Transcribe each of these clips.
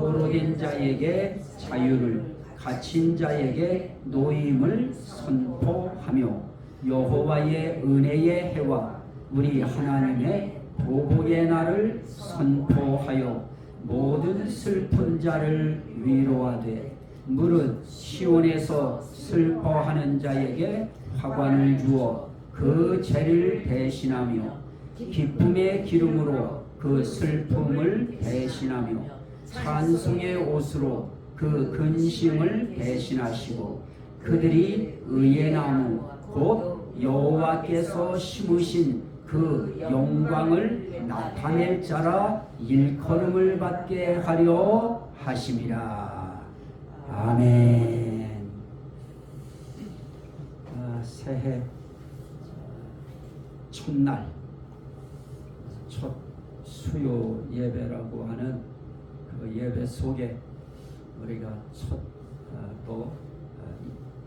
포로된 자에게 자유를, 갇힌 자에게 노임을 선포하며 여호와의 은혜의 해와 우리 하나님의 보복의 날을 선포하여 모든 슬픈 자를 위로하되 무릇 시온에서 슬퍼하는 자에게 화관을 주어 그 죄를 대신하며 기쁨의 기름으로 그 슬픔을 대신하며 찬송의 옷으로 그 근심을 대신하시고 그들이 의의 나무 곧 여호와께서 심으신 그 영광을 나타낼 자라 일컬음을 받게 하려 하심이라. 아멘. 새해 첫날 첫 수요 예배라고 하는 그 예배 속에 우리가 첫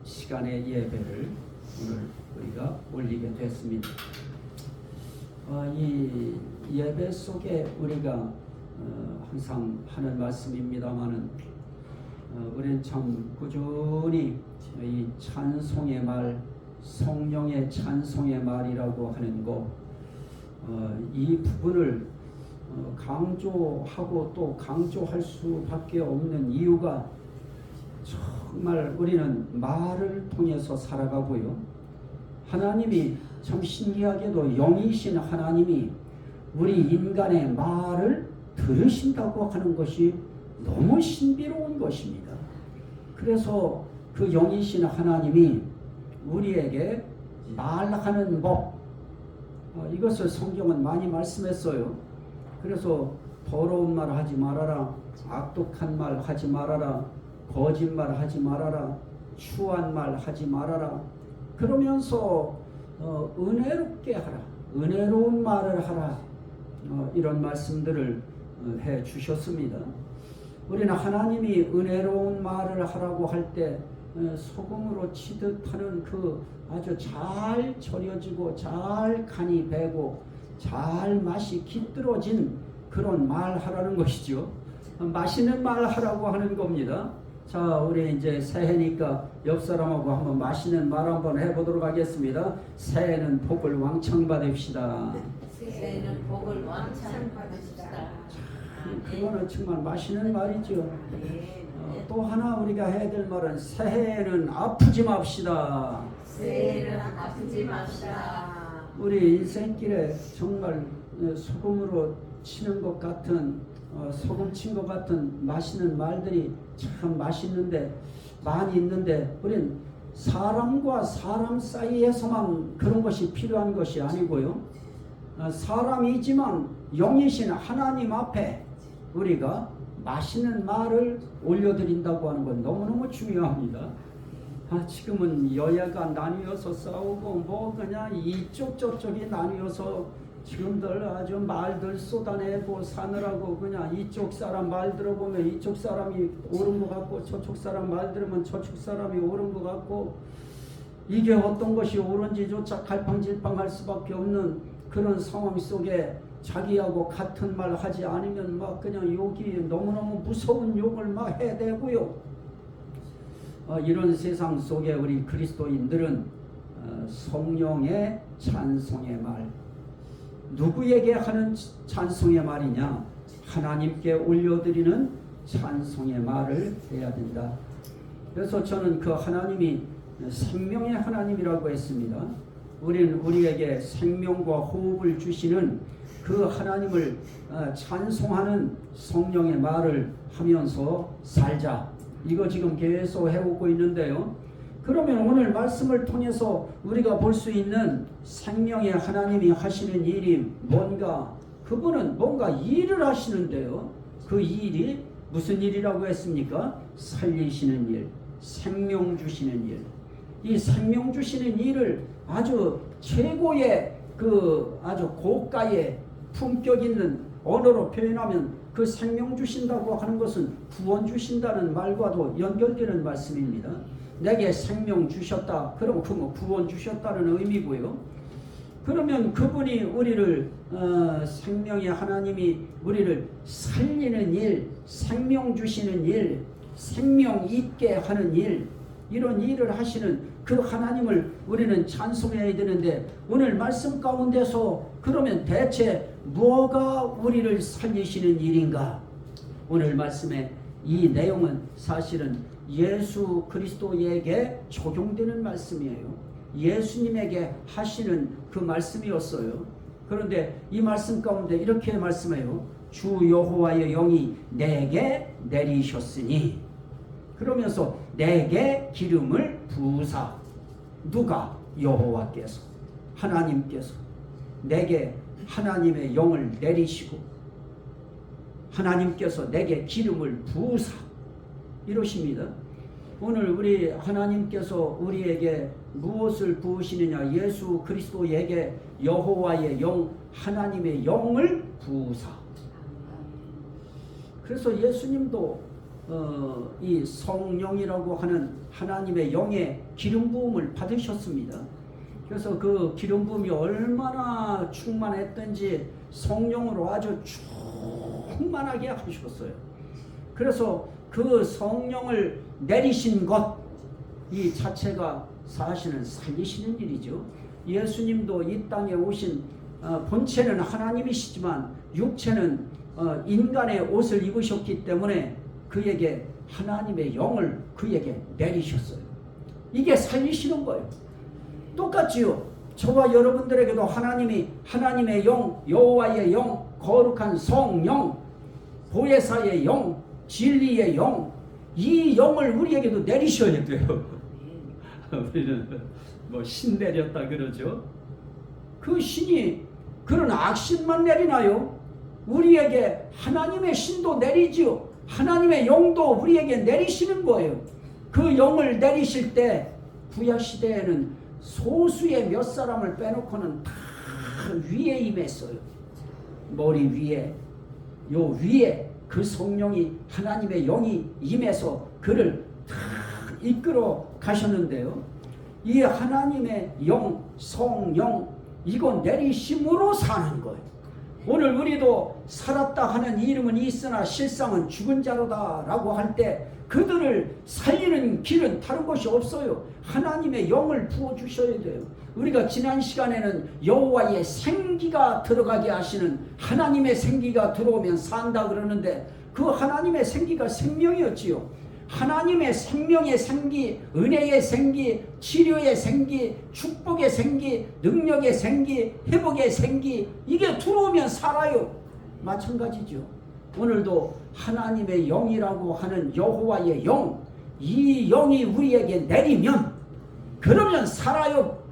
시간의 예배를 오늘 우리가 올리게 됐습니다. 이 예배 속에 우리가 항상 하는 말씀입니다마는 우리는 참 꾸준히 이 찬송의 말, 성령의 찬송의 말이라고 하는 이 부분을 강조하고 또 강조할 수밖에 없는 이유가 정말 우리는 말을 통해서 살아가고요. 하나님이 참 신기하게도 영이신 하나님이 우리 인간의 말을 들으신다고 하는 것이 너무 신비로운 것입니다. 그래서 그 영이신 하나님이 우리에게 말하는 법, 이것을 성경은 많이 말씀했어요. 그래서 더러운 말 하지 말아라, 악독한 말 하지 말아라, 거짓말 하지 말아라, 추한 말 하지 말아라. 그러면서 은혜롭게 하라, 은혜로운 말을 하라, 이런 말씀들을 해 주셨습니다. 우리는 하나님이 은혜로운 말을 하라고 할 때 소금으로 치듯 하는 그 아주 잘 절여지고 잘 간이 배고 잘 맛이 깃들어진 그런 말 하라는 것이죠. 맛있는 말 하라고 하는 겁니다. 자, 우리 이제 새해니까 옆 사람하고 한번 맛있는 말 한번 해보도록 하겠습니다. 새해는 복을 왕창 받읍시다. 새해는 복을 왕창 받읍시다. 그거는 정말 맛있는 말이죠. 또 하나 우리가 해야 될 말은 새해에는 아프지 맙시다. 새해는 아프지 맙시다. 우리 인생길에 정말 소금으로 치는 것 같은 소금 친 것 같은 맛있는 말들이 참 맛있는데 많이 있는데 우리는 사람과 사람 사이에서만 그런 것이 필요한 것이 아니고요. 사람이지만 영이신 하나님 앞에 우리가 맛있는 말을 올려드린다고 하는 건 너무너무 중요합니다. 지금은 여야가 나뉘어서 싸우고 뭐 그냥 이쪽 저쪽이 나뉘어서 지금들 아주 말들 쏟아내고 사느라고 그냥 이쪽 사람 말 들어보면 이쪽 사람이 옳은 것 같고 저쪽 사람 말 들으면 저쪽 사람이 옳은 것 같고 이게 어떤 것이 옳은지조차 갈팡질팡할 수밖에 없는 그런 상황 속에 자기하고 같은 말 하지 않으면 막 그냥 욕이 너무너무 무서운 욕을 막 해대고요. 이런 세상 속에 우리 그리스도인들은 성령의 찬송의 말, 누구에게 하는 찬송의 말이냐? 하나님께 올려드리는 찬송의 말을 해야 된다. 그래서 저는 그 하나님이 생명의 하나님이라고 했습니다. 우리는 우리에게 생명과 호흡을 주시는 그 하나님을 찬송하는 성령의 말을 하면서 살자. 이거 지금 계속 해오고 있는데요. 그러면 오늘 말씀을 통해서 우리가 볼 수 있는 생명의 하나님이 하시는 일이 뭔가, 그분은 뭔가 일을 하시는데요. 그 일이 무슨 일이라고 했습니까? 살리시는 일, 생명 주시는 일. 이 생명 주시는 일을 아주 최고의 그 아주 고가의 품격 있는 언어로 표현하면 그 생명 주신다고 하는 것은 구원 주신다는 말과도 연결되는 말씀입니다. 내게 생명 주셨다. 그럼 그 구원 주셨다는 의미고요. 그러면 그분이 우리를 생명의 하나님이 우리를 살리는 일, 생명 주시는 일, 생명 있게 하는 일, 이런 일을 하시는 그 하나님을 우리는 찬송해야 되는데, 오늘 말씀 가운데서 그러면 대체 뭐가 우리를 살리시는 일인가? 오늘 말씀의 이 내용은 사실은 예수 그리스도에게 적용되는 말씀이에요. 예수님에게 하시는 그 말씀이었어요. 그런데 이 말씀 가운데 이렇게 말씀해요. 주 여호와의 영이 내게 내리셨으니, 그러면서 내게 기름을 부으사. 누가? 여호와께서, 하나님께서 내게 하나님의 영을 내리시고 하나님께서 내게 기름을 부으사 이러십니다. 오늘 우리 하나님께서 우리에게 무엇을 부으시느냐? 예수 그리스도에게 여호와의 영, 하나님의 영을 부으사. 그래서 예수님도 이 성령이라고 하는 하나님의 영의 기름 부음을 받으셨습니다. 그래서 그 기름 부음이 얼마나 충만했던지 성령으로 아주 충만하게 하셨어요. 그래서 그 성령을 내리신 것, 이 자체가 사실은 살리시는 일이죠. 예수님도 이 땅에 오신 본체는 하나님이시지만 육체는 인간의 옷을 입으셨기 때문에 그에게 하나님의 영을 그에게 내리셨어요. 이게 살리시는 거예요. 똑같지요. 저와 여러분들에게도 하나님이 하나님의 영, 여호와의 영, 거룩한 성령, 보혜사의 영, 진리의 영, 이 영을 우리에게도 내리셔야 돼요. 우리는 뭐 신 내렸다 그러죠. 그 신이 그런 악신만 내리나요? 우리에게 하나님의 신도 내리지요. 하나님의 영도 우리에게 내리시는 거예요. 그 영을 내리실 때 구약시대에는 소수의 몇 사람을 빼놓고는 다 위에 임했어요. 머리 위에, 요 위에 그 성령이, 하나님의 영이 임해서 그를 다 이끌어 가셨는데요. 이 하나님의 영, 성령, 이거 내리심으로 사는 거예요. 오늘 우리도 살았다 하는 이름은 있으나 실상은 죽은 자로다 라고 할 때 그들을 살리는 길은 다른 것이 없어요. 하나님의 영을 부어주셔야 돼요. 우리가 지난 시간에는 여호와의 생기가 들어가게 하시는, 하나님의 생기가 들어오면 산다 그러는데 그 하나님의 생기가 생명이었지요. 하나님의 생명의 생기, 은혜의 생기, 치료의 생기, 축복의 생기, 능력의 생기, 회복의 생기, 이게 들어오면 살아요. 마찬가지죠. 오늘도 하나님의 영이라고 하는 여호와의 영, 이 영이 우리에게 내리면 그러면 살아요.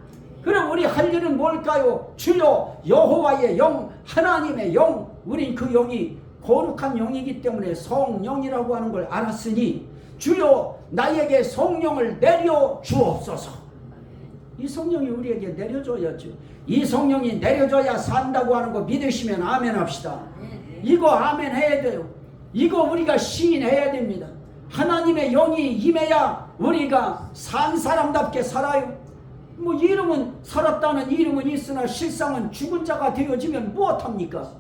그럼 우리 할 일은 뭘까요? 주여 여호와의 영, 하나님의 영, 우린 그 영이 거룩한 영이기 때문에 성령이라고 하는 걸 알았으니 주여 나에게 성령을 내려 주옵소서. 이 성령이 우리에게 내려줘야죠. 이 성령이 내려줘야 산다고 하는 거 믿으시면 아멘 합시다. 이거 아멘 해야 돼요. 이거 우리가 시인해야 됩니다. 하나님의 영이 임해야 우리가 산 사람답게 살아요. 뭐 이름은 살았다는 이름은 있으나 실상은 죽은 자가 되어지면 무엇합니까?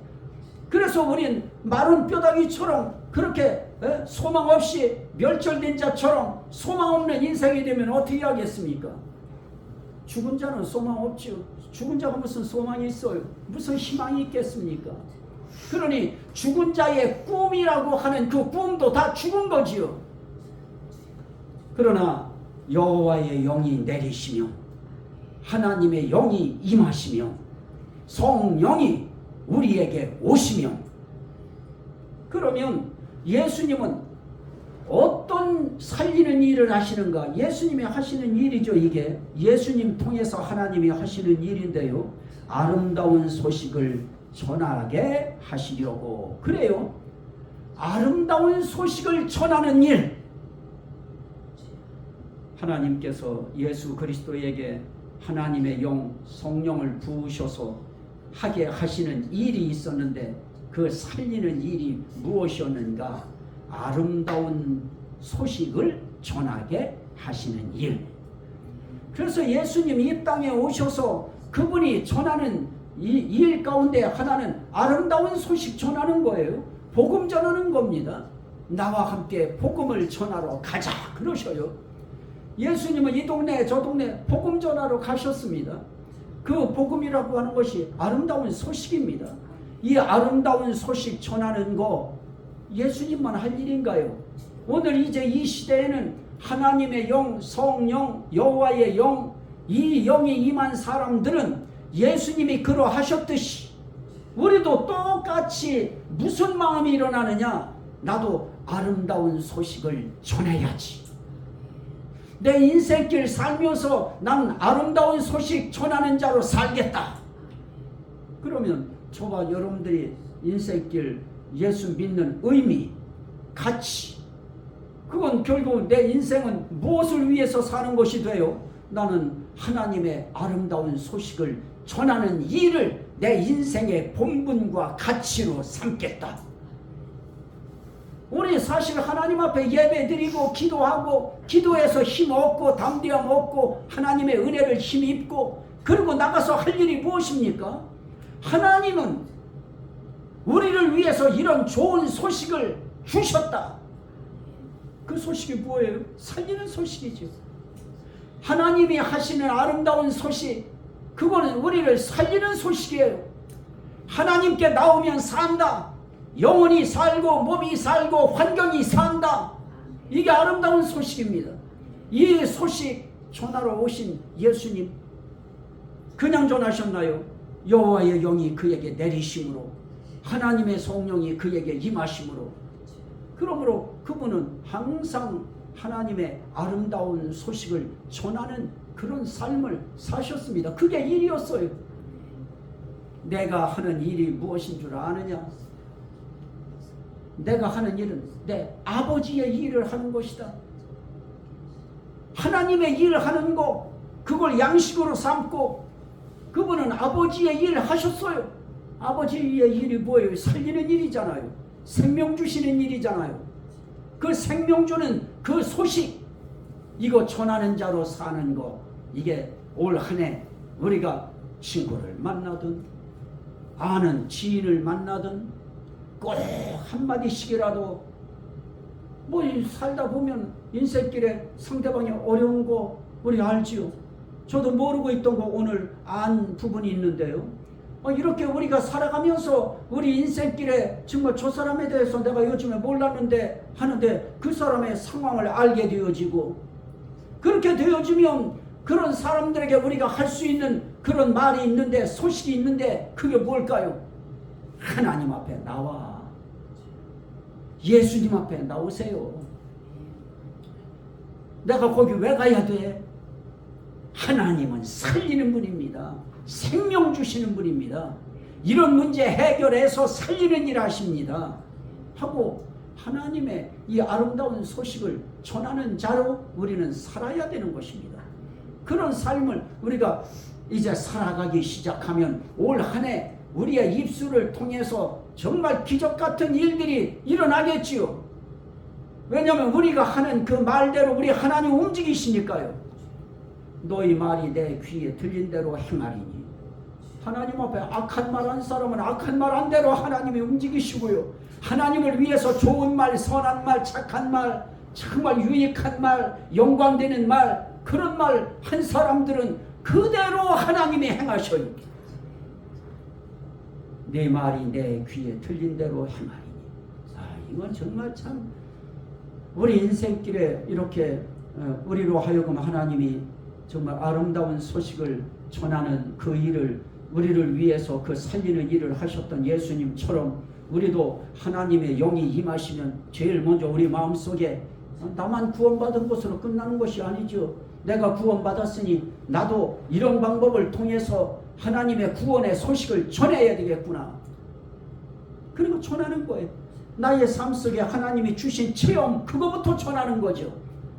그래서 우린 마른 뼈다귀처럼 그렇게 소망 없이 멸절된 자처럼 소망 없는 인생이 되면 어떻게 하겠습니까? 죽은 자는 소망 없지요. 죽은 자가 무슨 소망이 있어요? 무슨 희망이 있겠습니까? 그러니 죽은 자의 꿈이라고 하는 그 꿈도 다 죽은 거지요. 그러나 여호와의 영이 내리시며 하나님의 영이 임하시며 성령이 우리에게 오시며, 그러면 예수님은 어떤 살리는 일을 하시는가? 예수님이 하시는 일이죠. 이게 예수님 통해서 하나님이 하시는 일인데요. 아름다운 소식을 전하게 하시려고. 그래요. 아름다운 소식을 전하는 일. 하나님께서 예수 그리스도에게 하나님의 영, 성령을 부으셔서 하게 하시는 일이 있었는데 그 살리는 일이 무엇이었는가? 아름다운 소식을 전하게 하시는 일. 그래서 예수님이 이 땅에 오셔서 그분이 전하는 이 일 가운데 하나는 아름다운 소식 전하는 거예요. 복음 전하는 겁니다. 나와 함께 복음을 전하러 가자 그러셔요. 예수님은 이 동네 저 동네 복음 전하러 가셨습니다. 그 복음이라고 하는 것이 아름다운 소식입니다. 이 아름다운 소식 전하는 거 예수님만 할 일인가요? 오늘 이제 이 시대에는 하나님의 영, 성령, 여호와의 영, 이 영이 임한 사람들은 예수님이 그러하셨듯이 우리도 똑같이 무슨 마음이 일어나느냐? 나도 아름다운 소식을 전해야지. 내 인생길 살면서 난 아름다운 소식 전하는 자로 살겠다. 그러면 저와 여러분들이 인생길 예수 믿는 의미, 가치, 그건 결국 내 인생은 무엇을 위해서 사는 것이 돼요? 나는 하나님의 아름다운 소식을 전하는 일을 내 인생의 본분과 가치로 삼겠다. 우리 사실 하나님 앞에 예배드리고 기도하고 기도해서 힘 얻고 담대함 얻고 하나님의 은혜를 힘입고 그리고 나가서 할 일이 무엇입니까? 하나님은 우리를 위해서 이런 좋은 소식을 주셨다. 그 소식이 뭐예요? 살리는 소식이죠. 하나님이 하시는 아름다운 소식, 그거는 우리를 살리는 소식이에요. 하나님께 나오면 산다. 영혼이 살고 몸이 살고 환경이 산다. 이게 아름다운 소식입니다. 이 소식 전하러 오신 예수님 그냥 전하셨나요? 여호와의 영이 그에게 내리심으로 하나님의 성령이 그에게 임하심으로, 그러므로 그분은 항상 하나님의 아름다운 소식을 전하는 그런 삶을 사셨습니다. 그게 일이었어요. 내가 하는 일이 무엇인 줄 아느냐? 내가 하는 일은 내 아버지의 일을 하는 것이다. 하나님의 일을 하는 거, 그걸 양식으로 삼고 그분은 아버지의 일을 하셨어요. 아버지의 일이 뭐예요? 살리는 일이잖아요. 생명 주시는 일이잖아요. 그 생명 주는 그 소식, 이거 전하는 자로 사는 거, 이게 올 한 해 우리가 친구를 만나든 아는 지인을 만나든 꼭 한마디씩이라도 뭐 살다 보면 인생길에 상대방이 어려운 거 우리 알지요. 저도 모르고 있던 거 오늘 안 부분이 있는데요. 이렇게 우리가 살아가면서 우리 인생길에 정말 저 사람에 대해서 내가 요즘에 몰랐는데 하는데 그 사람의 상황을 알게 되어지고, 그렇게 되어지면 그런 사람들에게 우리가 할 수 있는 그런 말이 있는데, 소식이 있는데, 그게 뭘까요? 하나님 앞에 나와. 예수님 앞에 나오세요. 내가 거기 왜 가야 돼? 하나님은 살리는 분입니다. 생명 주시는 분입니다. 이런 문제 해결해서 살리는 일 하십니다. 하고 하나님의 이 아름다운 소식을 전하는 자로 우리는 살아야 되는 것입니다. 그런 삶을 우리가 이제 살아가기 시작하면 올 한 해 우리의 입술을 통해서 정말 기적 같은 일들이 일어나겠지요. 왜냐하면 우리가 하는 그 말대로 우리 하나님 움직이시니까요. 너희 말이 내 귀에 들린 대로 행하리니. 하나님 앞에 악한 말 한 사람은 악한 말 한 대로 하나님이 움직이시고요. 하나님을 위해서 좋은 말, 선한 말, 착한 말, 정말 유익한 말, 영광되는 말, 그런 말 한 사람들은 그대로 하나님이 행하셔요. 내 말이 내 귀에 들린 대로 행하리니. 이건 정말 참 우리 인생길에 이렇게 우리로 하여금 하나님이 정말 아름다운 소식을 전하는 그 일을, 우리를 위해서 그 살리는 일을 하셨던 예수님처럼 우리도 하나님의 영이 임하시면 제일 먼저 우리 마음속에 나만 구원받은 것으로 끝나는 것이 아니죠. 내가 구원받았으니 나도 이런 방법을 통해서 하나님의 구원의 소식을 전해야 되겠구나. 그리고 전하는 거예요. 나의 삶 속에 하나님이 주신 체험, 그거부터 전하는 거죠.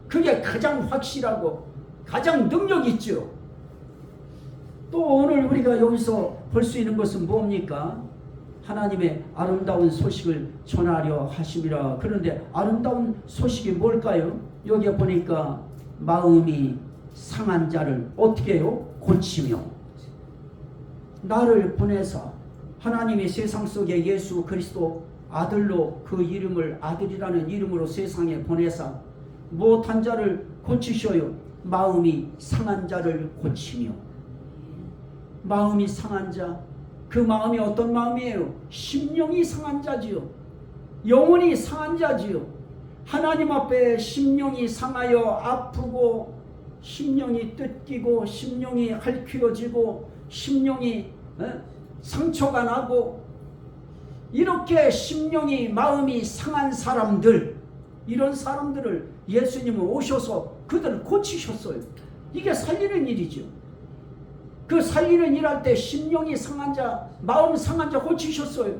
그게 가장 확실하고 가장 능력 있죠. 또 오늘 우리가 여기서 볼 수 있는 것은 뭡니까? 하나님의 아름다운 소식을 전하려 하심이라. 그런데 아름다운 소식이 뭘까요? 여기에 보니까 마음이 상한 자를 어떻게 해요? 고치며. 나를 보내사 하나님의 세상 속에 예수 그리스도 아들로 그 이름을 아들이라는 이름으로 세상에 보내사 못한 자를 고치셔요. 마음이 상한 자를 고치며. 마음이 상한 자, 그 마음이 어떤 마음이에요? 심령이 상한 자지요. 영혼이 상한 자지요. 하나님 앞에 심령이 상하여 아프고 심령이 뜯기고 심령이 핥혀지고 심령이 상처가 나고 이렇게 심령이 마음이 상한 사람들, 이런 사람들을 예수님은 오셔서 그들을 고치셨어요. 이게 살리는 일이죠. 그 살리는 일 할 때 심령이 상한 자, 마음 상한 자 고치셨어요.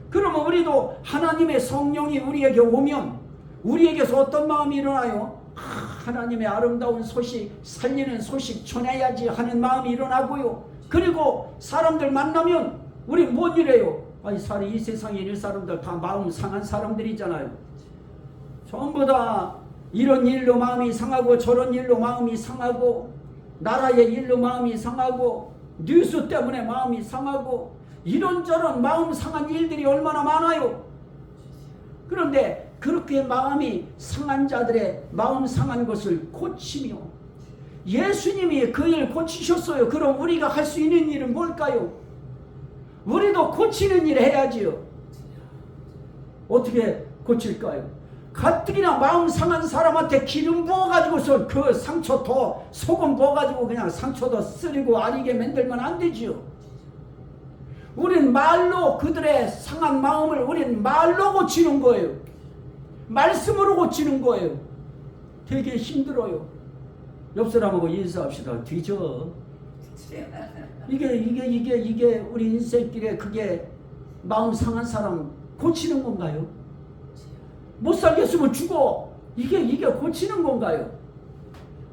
그러면 우리도 하나님의 성령이 우리에게 오면 우리에게서 어떤 마음이 일어나요? 하나님의 아름다운 소식, 살리는 소식 전해야지 하는 마음이 일어나고요. 그리고 사람들 만나면 우리 뭔 일해요? 아니, 이 세상에 있는 사람들 다 마음 상한 사람들이잖아요. 전부 다 이런 일로 마음이 상하고 저런 일로 마음이 상하고 나라의 일로 마음이 상하고 뉴스 때문에 마음이 상하고 이런저런 마음 상한 일들이 얼마나 많아요. 그런데 그렇게 마음이 상한 자들의 마음 상한 것을 고치며 예수님이 그 일 고치셨어요. 그럼 우리가 할 수 있는 일은 뭘까요? 우리도 고치는 일 해야지요. 어떻게 고칠까요? 가뜩이나 마음 상한 사람한테 기름 부어가지고서 그 상처 더 소금 부어가지고 그냥 상처 더 쓰리고 아리게 만들면 안 되지요. 우린 말로 그들의 상한 마음을 우린 말로 고치는 거예요. 말씀으로 고치는 거예요. 되게 힘들어요. 옆 사람하고 인사합시다. 뒤져. 이게 우리 인생길에 그게 마음 상한 사람 고치는 건가요? 못 살겠으면 죽어. 이게 고치는 건가요?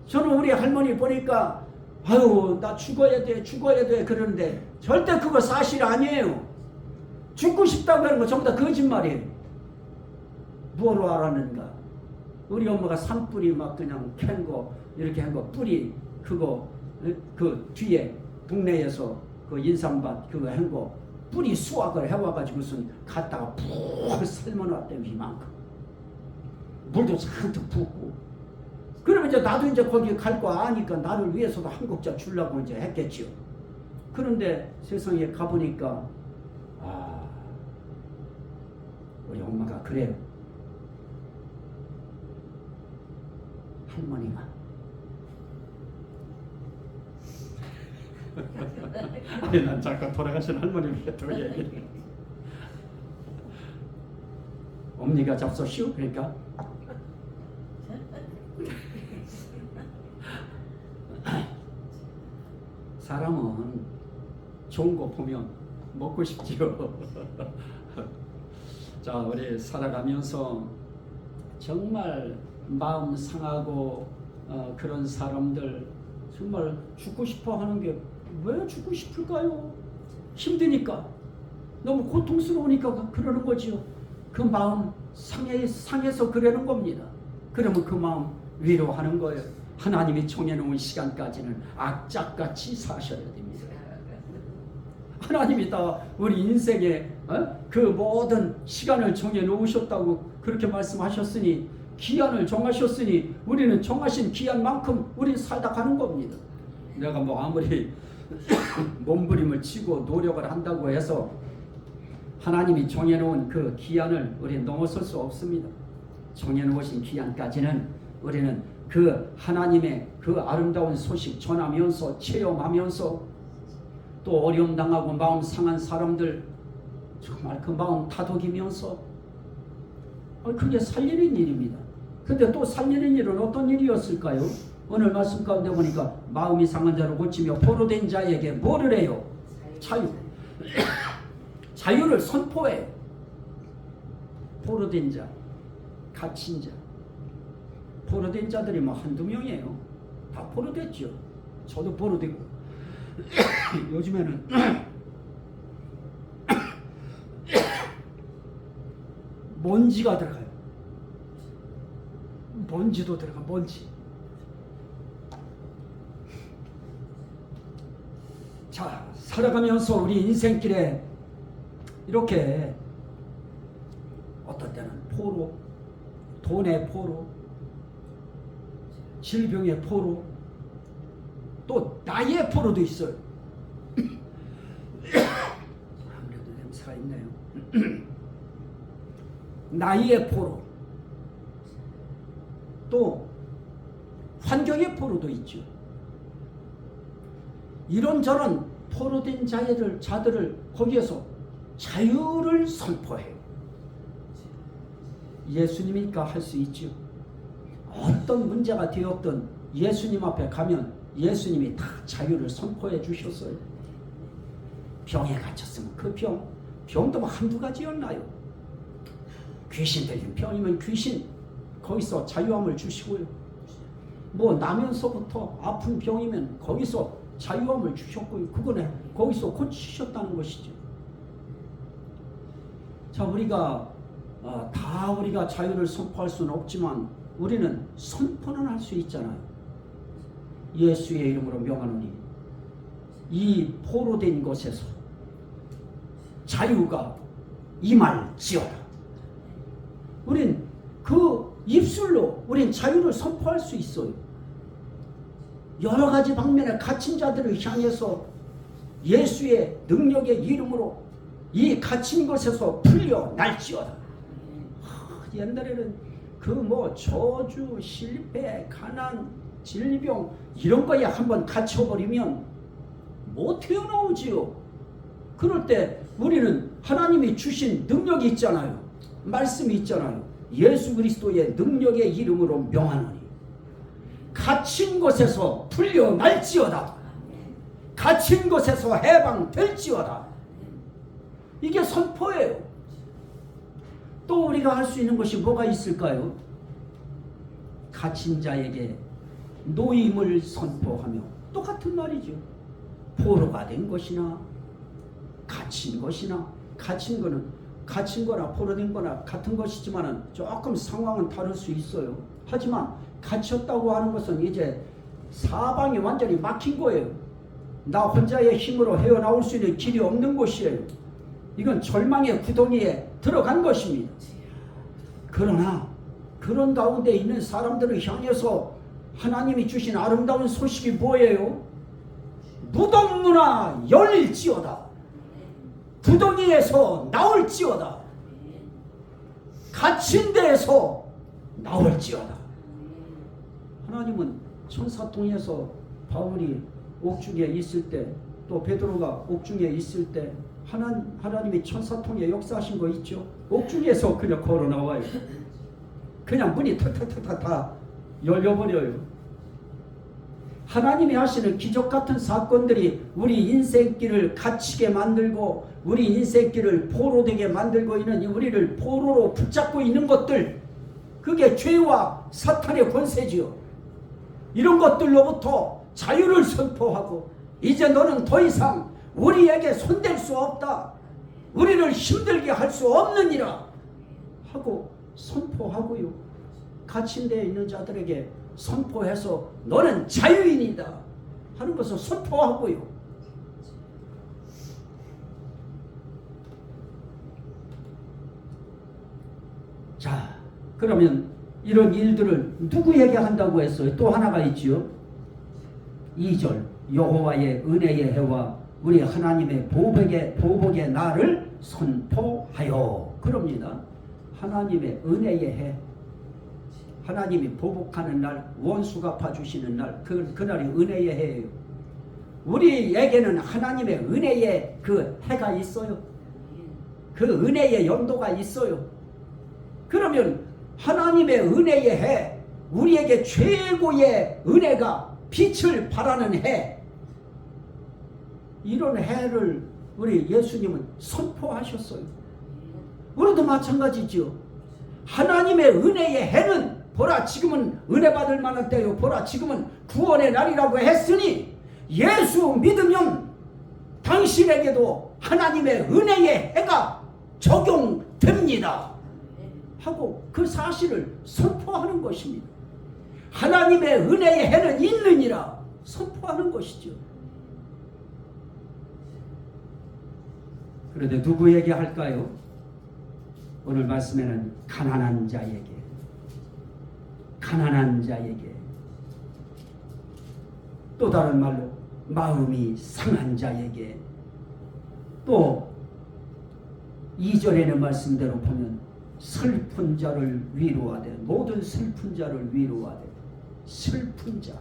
저는 우리 할머니 보니까 아유 나 죽어야 돼 그러는데 절대 그거 사실 아니에요. 죽고 싶다고 하는 거 전부 다 거짓말이에요. 뭐로 알았는가? 우리 엄마가 산뿌리 막 그냥 캔 거 이렇게 한 거 뿌리 그거 그 뒤에 동네에서 그 인삼밭 그거 한 거 뿌리 수확을 해와가지고선 갖다가 푹 삶아놨대요. 이만큼 물도 잔뜩 붓고. 그러면 이제 나도 이제 거기 갈 거 아니까 나를 위해서도 한 국자 주려고 이제 했겠지요. 그런데 세상에 가보니까 우리 엄마가 그래요. 할머니가 아니 난 잠깐 돌아가신 할머니한테 또 얘기해. 엄니가 잡숴시오. 그러니까 사람은 좋은 거 보면 먹고 싶지요. 자, 우리 살아가면서 정말 마음 상하고 그런 사람들 정말 죽고 싶어 하는 게 왜 죽고 싶을까요? 힘드니까, 너무 고통스러우니까 그러는 거지요. 그 마음 상해서 그러는 겁니다. 그러면 그 마음 위로하는 거예요. 하나님이 정해놓은 시간까지는 악착같이 사셔야 됩니다. 하나님이 다 우리 인생에 그 모든 시간을 정해놓으셨다고 그렇게 말씀하셨으니, 기한을 정하셨으니 우리는 정하신 기한만큼 우리 살다 가는 겁니다. 내가 뭐 아무리 몸부림을 치고 노력을 한다고 해서 하나님이 정해놓은 그 기한을 우리는 넘어설 수 없습니다. 정해놓으신 기한까지는 우리는 그 하나님의 그 아름다운 소식 전하면서 체험하면서 또 어려움 당하고 마음 상한 사람들 정말 그 마음 다독이면서 그게 살리는 일입니다. 근데 또 살리는 일은 어떤 일이었을까요? 오늘 말씀 가운데 보니까 마음이 상한 자를 고치며 포로된 자에게 뭐를 해요? 자유. 자유를 선포해요. 포로된 자, 갇힌 자. 포로된 자들이 뭐 한두 명이에요. 다 포로됐죠. 저도 포로되고. 요즘에는 먼지가 들어가요. 먼지도 들어가, 먼지. 자, 살아가면서 우리 인생길에 이렇게 어떤 때는 포로, 돈의 포로, 질병의 포로, 또 나이의 포로도 있어요. 아무래도 냄새가 있네요. 나이의 포로, 또 환경의 포로도 있죠. 이런저런 포로된 자들을 거기에서 자유를 선포해요. 예수님이니까 할 수 있죠. 어떤 문제가 되었든 예수님 앞에 가면 예수님이 다 자유를 선포해 주셨어요. 병에 갇혔으면 그 병도 뭐 한두 가지였나요? 귀신 들린 병이면 귀신, 거기서 자유함을 주시고요. 뭐 나면서부터 아픈 병이면 거기서 자유함을 주셨고요. 그거는 거기서 고치셨다는 것이죠. 자, 우리가 다 우리가 자유를 선포할 수는 없지만 우리는 선포는 할 수 있잖아요. 예수의 이름으로 명하노니 이 포로된 곳에서 자유가 임할지어다. 우린 그 입술로 우린 자유를 선포할 수 있어요. 여러 가지 방면에 갇힌 자들을 향해서 예수의 능력의 이름으로 이 갇힌 것에서 풀려날지어다. 옛날에는 그 뭐 저주, 실패, 가난, 질병 이런 거에 한번 갇혀버리면 못 튀어나오지요. 그럴 때 우리는 하나님이 주신 능력이 있잖아요. 말씀이 있잖아요. 예수 그리스도의 능력의 이름으로 명하노니 갇힌 곳에서 풀려날지어다. 갇힌 곳에서 해방될지어다. 이게 선포예요. 또 우리가 할 수 있는 것이 뭐가 있을까요? 갇힌 자에게 노임을 선포하며 똑같은 말이죠. 포로가 된 것이나 갇힌 것이나, 갇힌 거는 갇힌 거나 포로된 거나 같은 것이지만 조금 상황은 다를 수 있어요. 하지만 갇혔다고 하는 것은 이제 사방이 완전히 막힌 거예요. 나 혼자의 힘으로 헤어나올 수 있는 길이 없는 곳이에요. 이건 절망의 구덩이에 들어간 것입니다. 그러나 그런 가운데 있는 사람들을 향해서 하나님이 주신 아름다운 소식이 뭐예요? 무덤 문화 열릴지어다. 구덩이에서 나올지어다. 갇힌 데에서 나올지어다. 하나님은 천사 통해서 바울이 옥중에 있을 때, 또 베드로가 옥중에 있을 때 하나님이 천사 통해 역사하신 거 있죠? 옥중에서 그냥 걸어 나와요. 그냥 문이 탁탁탁탁 다 열려버려요. 하나님이 하시는 기적 같은 사건들이 우리 인생길을 갇히게 만들고 우리 인생길을 포로되게 만들고 있는 우리를 포로로 붙잡고 있는 것들, 그게 죄와 사탄의 권세지요. 이런 것들로부터 자유를 선포하고 이제 너는 더 이상 우리에게 손댈 수 없다. 우리를 힘들게 할 수 없느니라 하고 선포하고요. 갇힌 데에 있는 자들에게 선포해서 너는 자유인이다 하는 것을 선포하고요. 자, 그러면 이런 일들을 누구에게 한다고 했어요? 또 하나가 있지요. 2절 여호와의 은혜의 해와 우리 하나님의 보복의 날을 선포하여. 그럽니다. 하나님의 은혜의 해, 하나님이 보복하는 날, 원수 갚아주시는 날, 그날이 은혜의 해예요. 우리에게는 하나님의 은혜의 그 해가 있어요. 그 은혜의 연도가 있어요. 그러면 하나님의 은혜의 해, 우리에게 최고의 은혜가 빛을 발하는 해, 이런 해를 우리 예수님은 선포하셨어요. 우리도 마찬가지죠. 하나님의 은혜의 해는 보라 지금은 은혜 받을 만한 때요, 보라 지금은 구원의 날이라고 했으니 예수 믿으면 당신에게도 하나님의 은혜의 해가 적용됩니다 하고 그 사실을 선포하는 것입니다. 하나님의 은혜의 해는 있느니라 선포하는 것이죠. 그런데 누구에게 할까요? 오늘 말씀에는 가난한 자에게, 가난한 자에게, 또 다른 말로 마음이 상한 자에게, 또 2절에는 말씀대로 보면 슬픈 자를 위로하되, 모든 슬픈 자를 위로하되, 슬픈 자,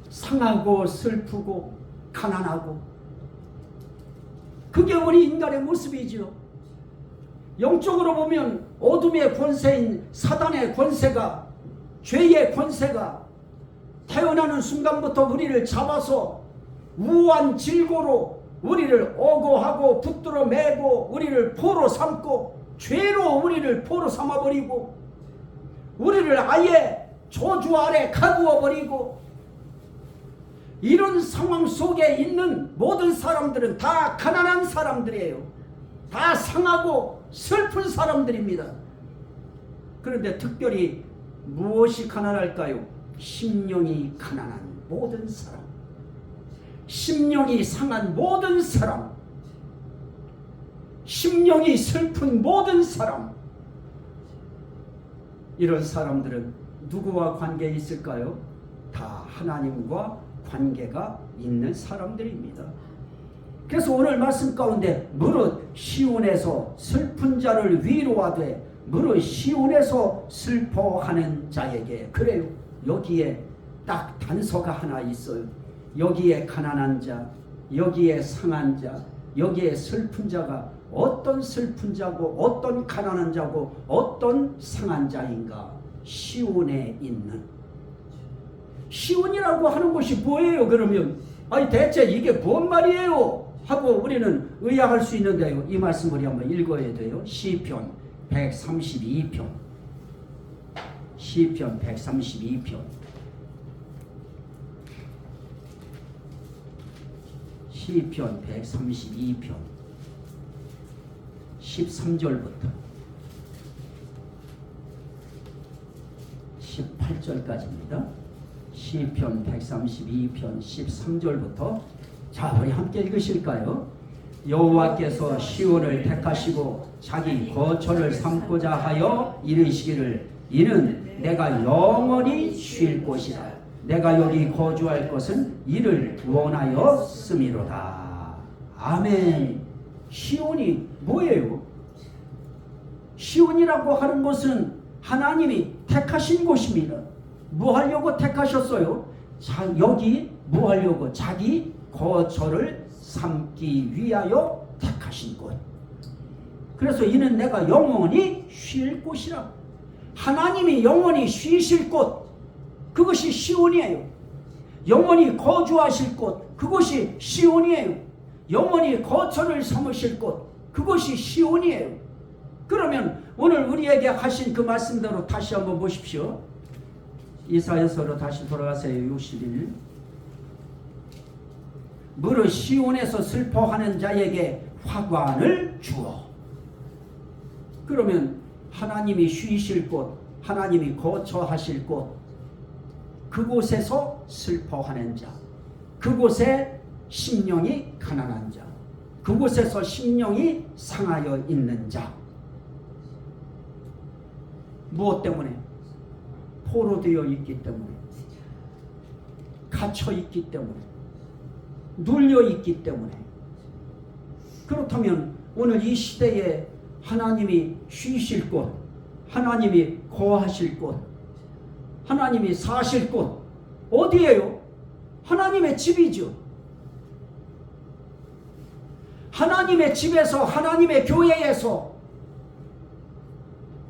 상하고 슬프고 가난하고, 그게 우리 인간의 모습이죠. 영적으로 보면 어둠의 권세인 사단의 권세가, 죄의 권세가 태어나는 순간부터 우리를 잡아서 우한 질고로 우리를 오고하고 붙들어 매고 우리를 포로 삼고 죄로 우리를 포로 삼아버리고 우리를 아예 저주 아래 가두어버리고, 이런 상황 속에 있는 모든 사람들은 다 가난한 사람들이에요. 다 상하고 슬픈 사람들입니다. 그런데 특별히 무엇이 가난할까요? 심령이 가난한 모든 사람, 심령이 상한 모든 사람, 심령이 슬픈 모든 사람, 이런 사람들은 누구와 관계에 있을까요? 다 하나님과 관계가 있는 사람들입니다. 그래서 오늘 말씀 가운데 무릇 시온에서 슬픈 자를 위로하되 무릇 시온에서 슬퍼하는 자에게, 그래요, 여기에 딱 단서가 하나 있어요. 여기에 가난한 자, 여기에 상한 자, 여기에 슬픈 자가 어떤 슬픈 자고 어떤 가난한 자고 어떤 상한 자인가? 시온에 있는, 시온이라고 하는 것이 뭐예요? 그러면 아니 대체 이게 뭔 말이에요? 하고 우리는 의아할 수 있는데요, 이 말씀 우리 한번 읽어야 돼요. 시편 132편, 시편 132편, 시편 132편 13절부터 18절까지입니다. 시편 132편 13절부터, 자 우리 함께 읽으실까요? 여호와께서 시온을 택하시고 자기 거처를 삼고자 하여 이르시기를, 이는 내가 영원히 쉴 곳이라. 내가 여기 거주할 것은 이를 원하였음이로다. 아멘. 시온이 뭐예요? 시온이라고 하는 것은 하나님이 택하신 곳입니다. 뭐 하려고 택하셨어요? 여기 뭐 하려고? 자기 거처를 삼기 위하여 택하신 곳. 그래서 이는 내가 영원히 쉴 곳이라. 하나님이 영원히 쉬실 곳, 그것이 시온이에요. 영원히 거주하실 곳, 그것이 시온이에요. 영원히 거처를 삼으실 곳, 그것이 시온이에요. 그러면 오늘 우리에게 하신 그 말씀대로 다시 한번 보십시오. 이사야서로 다시 돌아가세요. 61. 무릇 시온에서 슬퍼하는 자에게 화관을 주어. 그러면 하나님이 쉬실 곳, 하나님이 거처하실 곳, 그곳에서 슬퍼하는 자, 그곳에 심령이 가난한 자, 그곳에서 심령이 상하여 있는 자. 무엇 때문에? 포로되어 있기 때문에, 갇혀 있기 때문에, 눌려 있기 때문에. 그렇다면 오늘 이 시대에 하나님이 쉬실 곳, 하나님이 거하실 곳, 하나님이 사실 곳 어디예요? 하나님의 집이죠. 하나님의 집에서, 하나님의 교회에서,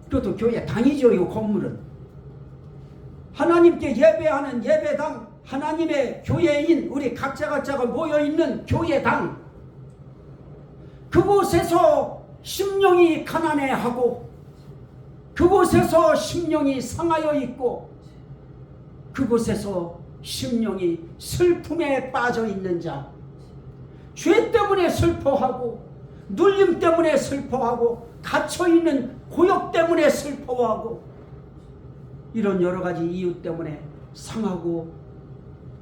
그것도 교회 당이죠. 이 건물은 하나님께 예배하는 예배당, 하나님의 교회인 우리 각자가 모여있는 교회당, 그곳에서 심령이 가난해하고 그곳에서 심령이 상하여 있고 그곳에서 심령이 슬픔에 빠져 있는 자, 죄 때문에 슬퍼하고 눌림 때문에 슬퍼하고 갇혀있는 고역 때문에 슬퍼하고 이런 여러 가지 이유 때문에 상하고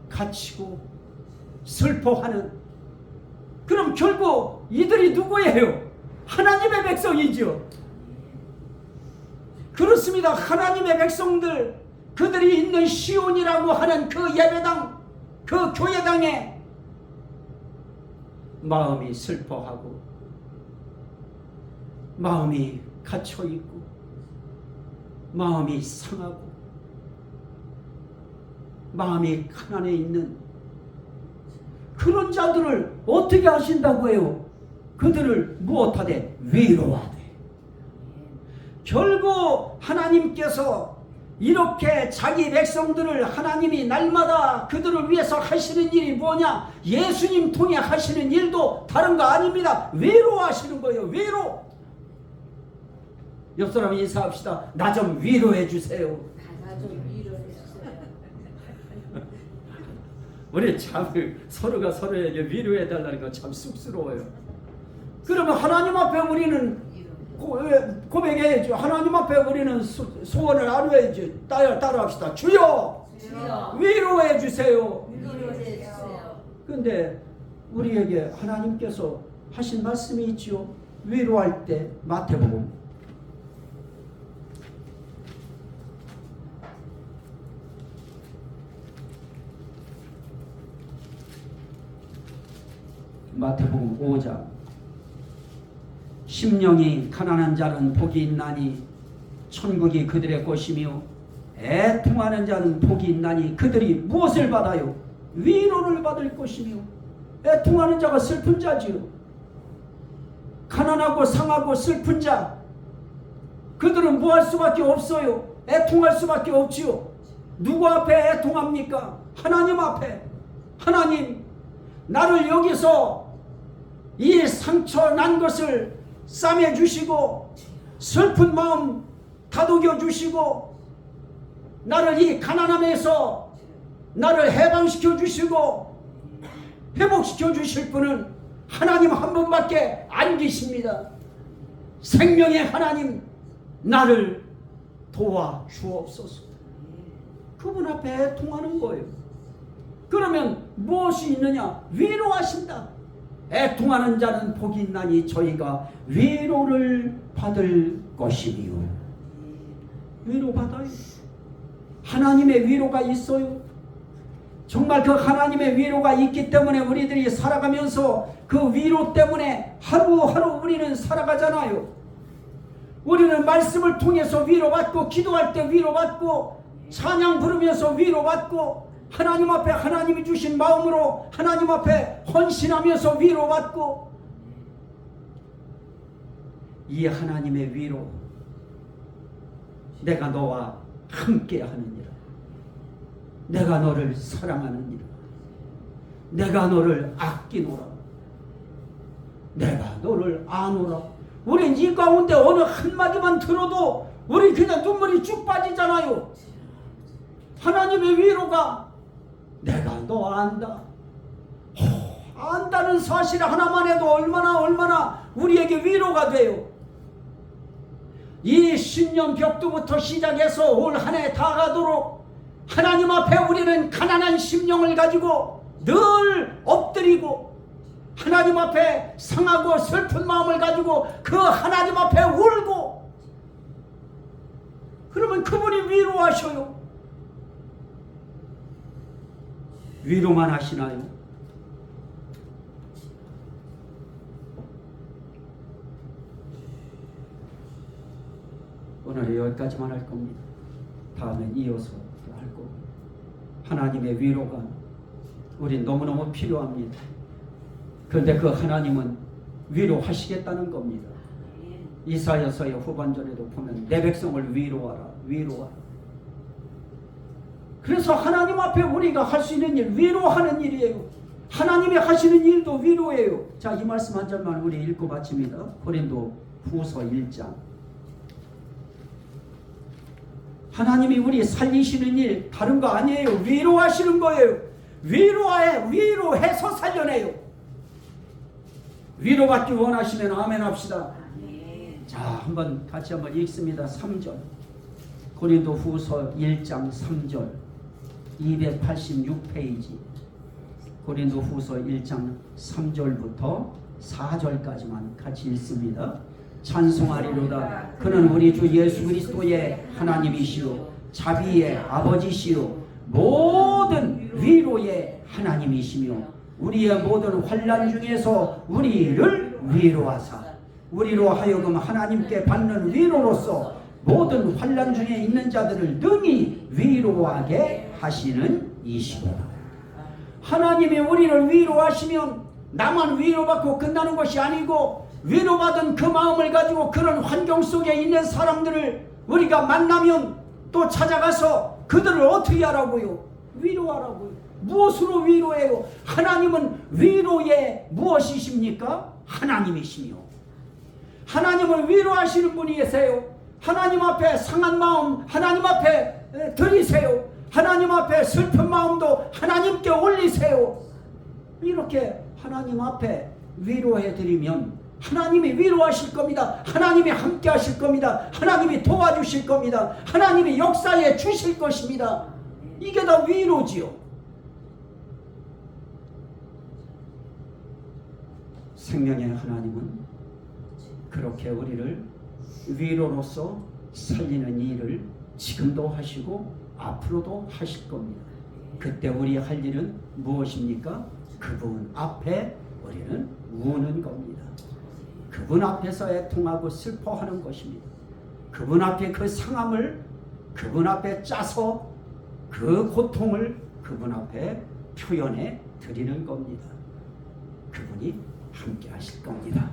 갇히고 슬퍼하는, 그럼 그러면 결국 이들이 누구예요? 하나님의 백성이죠. 그렇습니다. 하나님의 백성들, 그들이 있는 시온이라고 하는 그 예배당, 그 교회당에 마음이 슬퍼하고 마음이 갇혀있고 마음이 상하고 마음이 가난해 있는 그런 자들을 어떻게 하신다고 해요? 그들을 무엇하되 위로하되. 결국 하나님께서 이렇게 자기 백성들을 하나님이 날마다 그들을 위해서 하시는 일이 뭐냐? 예수님 통해 하시는 일도 다른 거 아닙니다. 위로하시는 거예요. 위로. 옆 사람 인사합시다. 나 좀 위로해 주세요. 나 좀 위로해 주세요. 우리 참 서로가 서로에게 위로해 달라는 거 참 쑥스러워요. 그러면 하나님 앞에 우리는 고백해야죠. 하나님 앞에 우리는 소원을 아뢰야죠. 따라합시다. 주여, 주여 위로해 주세요. 위로해 주세요. 그런데 우리에게 하나님께서 하신 말씀이 있지요. 위로할 때 마태복음 5장 심령이 가난한 자는 복이 있나니 천국이 그들의 것이며 애통하는 자는 복이 있나니 그들이 무엇을 받아요? 위로를 받을 것이며. 애통하는 자가 슬픈 자지요. 가난하고 상하고 슬픈 자, 그들은 뭐 할 수밖에 없어요. 애통할 수밖에 없지요. 누구 앞에 애통합니까? 하나님 앞에. 하나님, 나를 여기서 이 상처 난 것을 싸매 주시고 슬픈 마음 다독여 주시고 나를 이 가난함에서 나를 해방시켜 주시고 회복시켜 주실 분은 하나님 한 분밖에 안 계십니다. 생명의 하나님, 나를 도와 주옵소서. 그분 앞에 통하는 거예요. 그러면 무엇이 있느냐? 위로하신다. 애통하는 자는 복이 있나니 저희가 위로를 받을 것이니요. 위로받아요. 하나님의 위로가 있어요. 정말 그 하나님의 위로가 있기 때문에 우리들이 살아가면서 그 위로 때문에 하루하루 우리는 살아가잖아요. 우리는 말씀을 통해서 위로받고, 기도할 때 위로받고, 찬양 부르면서 위로받고, 하나님 앞에 하나님이 주신 마음으로 하나님 앞에 헌신하면서 위로받고, 이 하나님의 위로, 내가 너와 함께 하느니라, 내가 너를 사랑하느니라, 내가 너를 아끼노라, 내가 너를 아노라. 우린 이 가운데 어느 한마디만 들어도 우리 그냥 눈물이 쭉 빠지잖아요. 하나님의 위로가 내가 너 안다. 안다는 사실 하나만 해도 얼마나 우리에게 위로가 돼요. 이 신년 벽두부터 시작해서 올 한 해 다 가도록 하나님 앞에 우리는 가난한 심령을 가지고 늘 엎드리고, 하나님 앞에 상하고 슬픈 마음을 가지고 그 하나님 앞에 울고, 그러면 그분이 위로하셔요. 위로만 하시나요? 오늘 여기까지만 할 겁니다. 다음엔 이어서 할 겁니다. 하나님의 위로가 우린 너무너무 필요합니다. 그런데 그 하나님은 위로하시겠다는 겁니다. 이사야서의 후반절에도 보면 내 백성을 위로하라, 위로하라. 그래서 하나님 앞에 우리가 할 수 있는 일, 위로하는 일이에요. 하나님이 하시는 일도 위로예요. 자, 이 말씀 한 절만 우리 읽고 마칩니다. 고린도 후서 1장. 하나님이 우리 살리시는 일 다른 거 아니에요. 위로하시는 거예요. 위로해서 살려내요. 위로받기 원하시면 아멘 합시다. 자, 같이 한번 읽습니다. 3절. 고린도 후서 1장 3절. 286페이지. 고린도 후서 1장 3절부터 4절까지만 같이 읽습니다. 찬송하리로다. 그는 우리 주 예수 그리스도의 하나님이시요 자비의 아버지시요 모든 위로의 하나님이시며 우리의 모든 환난 중에서 우리를 위로하사 우리로 하여금 하나님께 받는 위로로서 모든 환난 중에 있는 자들을 능히 위로하게 하시는 이시로다. 하나님이 우리를 위로하시면 나만 위로받고 끝나는 것이 아니고 위로받은 그 마음을 가지고 그런 환경 속에 있는 사람들을 우리가 만나면 또 찾아가서 그들을 어떻게 하라고요? 위로하라고요. 무엇으로 위로해요? 하나님은 위로의 무엇이십니까? 하나님이시며 하나님을 위로하시는 분이세요. 하나님 앞에 상한 마음 하나님 앞에 드리세요. 하나님 앞에 슬픈 마음도 하나님께 올리세요. 이렇게 하나님 앞에 위로해 드리면 하나님이 위로하실 겁니다. 하나님이 함께 하실 겁니다. 하나님이 도와주실 겁니다. 하나님이 역사해 주실 것입니다. 이게 다 위로지요. 생명의 하나님은 그렇게 우리를 위로로서 살리는 일을 지금도 하시고 앞으로도 하실 겁니다. 그때 우리 할 일은 무엇입니까? 그분 앞에 우리는 우는 겁니다. 그분 앞에서 애통하고 슬퍼하는 것입니다. 그분 앞에 그 상함을 그분 앞에 짜서 그 고통을 그분 앞에 표현해 드리는 겁니다. 그분이 함께 하실 겁니다.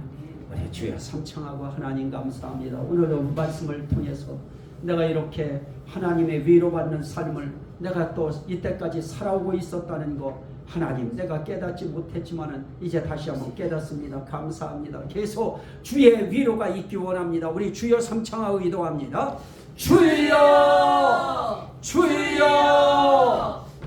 우리 주여 삼창하고 하나님 감사합니다. 오늘도 말씀을 통해서 내가 이렇게 하나님의 위로받는 삶을 내가 또 이때까지 살아오고 있었다는 거 하나님 내가 깨닫지 못했지만은 이제 다시 한번 깨닫습니다. 감사합니다. 계속 주의 위로가 있기 원합니다. 우리 주여 삼창하고 기도합니다. 주여